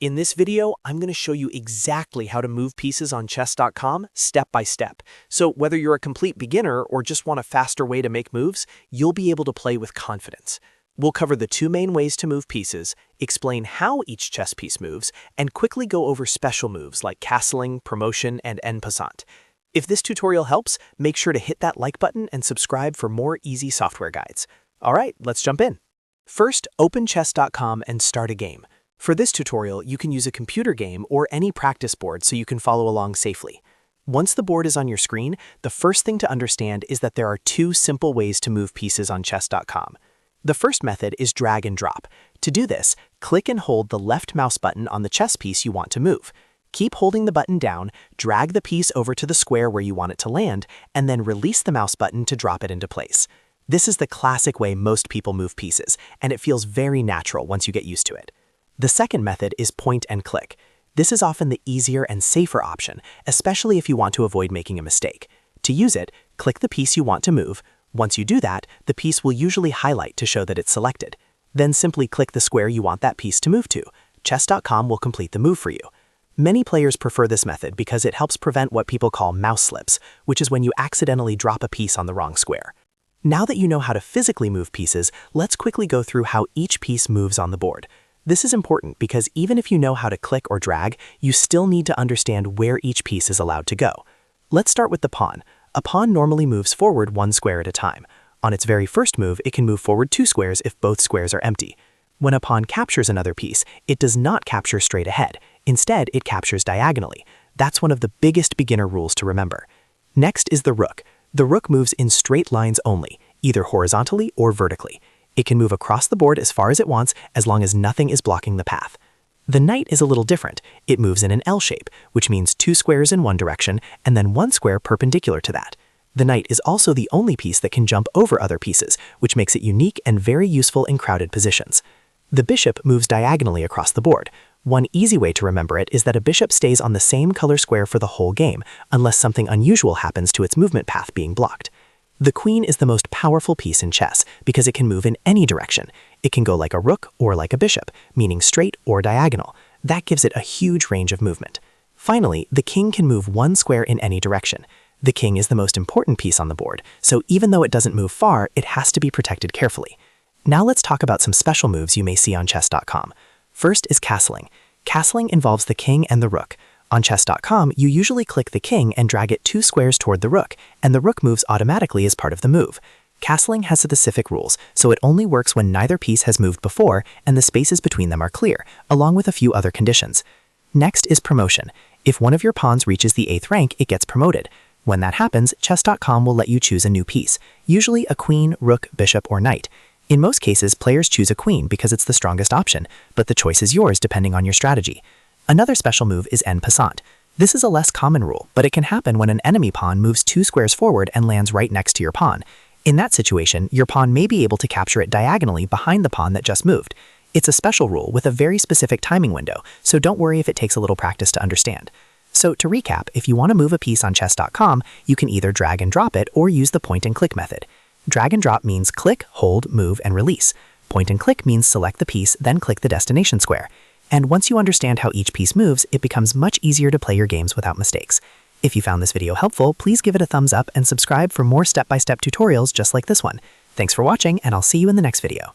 In this video, I'm going to show you exactly how to move pieces on chess.com step by step. So whether you're a complete beginner or just want a faster way to make moves, you'll be able to play with confidence. We'll cover the two main ways to move pieces, explain how each chess piece moves, and quickly go over special moves like castling, promotion, and en passant. If this tutorial helps, make sure to hit that like button and subscribe for more easy software guides. All right, let's jump in. First, open chess.com and start a game. For this tutorial, you can use a computer game or any practice board so you can follow along safely. Once the board is on your screen, the first thing to understand is that there are two simple ways to move pieces on chess.com. The first method is drag and drop. To do this, click and hold the left mouse button on the chess piece you want to move. Keep holding the button down, drag the piece over to the square where you want it to land, and then release the mouse button to drop it into place. This is the classic way most people move pieces, and it feels very natural once you get used to it. The second method is point and click. This is often the easier and safer option, especially if you want to avoid making a mistake. To use it, click the piece you want to move. Once you do that, the piece will usually highlight to show that it's selected. Then simply click the square you want that piece to move to. Chess.com will complete the move for you. Many players prefer this method because it helps prevent what people call mouse slips, which is when you accidentally drop a piece on the wrong square. Now that you know how to physically move pieces, let's quickly go through how each piece moves on the board. This is important because even if you know how to click or drag, you still need to understand where each piece is allowed to go. Let's start with the pawn. A pawn normally moves forward one square at a time. On its very first move, it can move forward two squares if both squares are empty. When a pawn captures another piece, it does not capture straight ahead. Instead, it captures diagonally. That's one of the biggest beginner rules to remember. Next is the rook. The rook moves in straight lines only, either horizontally or vertically. It can move across the board as far as it wants as long as nothing is blocking the path. The knight is a little different. It moves in an L shape, which means two squares in one direction and then one square perpendicular to that. The knight is also the only piece that can jump over other pieces, which makes it unique and very useful in crowded positions. The bishop moves diagonally across the board. One easy way to remember it is that a bishop stays on the same color square for the whole game, unless something unusual happens to its movement path being blocked. The queen is the most powerful piece in chess because it can move in any direction. It can go like a rook or like a bishop, meaning straight or diagonal. That gives it a huge range of movement. Finally, the king can move one square in any direction. The king is the most important piece on the board, so even though it doesn't move far, it has to be protected carefully. Now let's talk about some special moves you may see on chess.com. First is castling. Castling involves the king and the rook. On chess.com, you usually click the king and drag it two squares toward the rook, and the rook moves automatically as part of the move. Castling has specific rules, so it only works when neither piece has moved before and the spaces between them are clear, along with a few other conditions. Next is promotion. If one of your pawns reaches the 8th rank, it gets promoted. When that happens, chess.com will let you choose a new piece, usually a queen, rook, bishop, or knight. In most cases, players choose a queen because it's the strongest option, but the choice is yours depending on your strategy. Another special move is en passant. This is a less common rule, but it can happen when an enemy pawn moves two squares forward and lands right next to your pawn. In that situation, your pawn may be able to capture it diagonally behind the pawn that just moved. It's a special rule with a very specific timing window, so don't worry if it takes a little practice to understand. So to recap, if you want to move a piece on chess.com, you can either drag and drop it or use the point and click method. Drag and drop means click, hold, move, and release. Point and click means select the piece, then click the destination square. And once you understand how each piece moves, it becomes much easier to play your games without mistakes. If you found this video helpful, please give it a thumbs up and subscribe for more step-by-step tutorials just like this one. Thanks for watching, and I'll see you in the next video.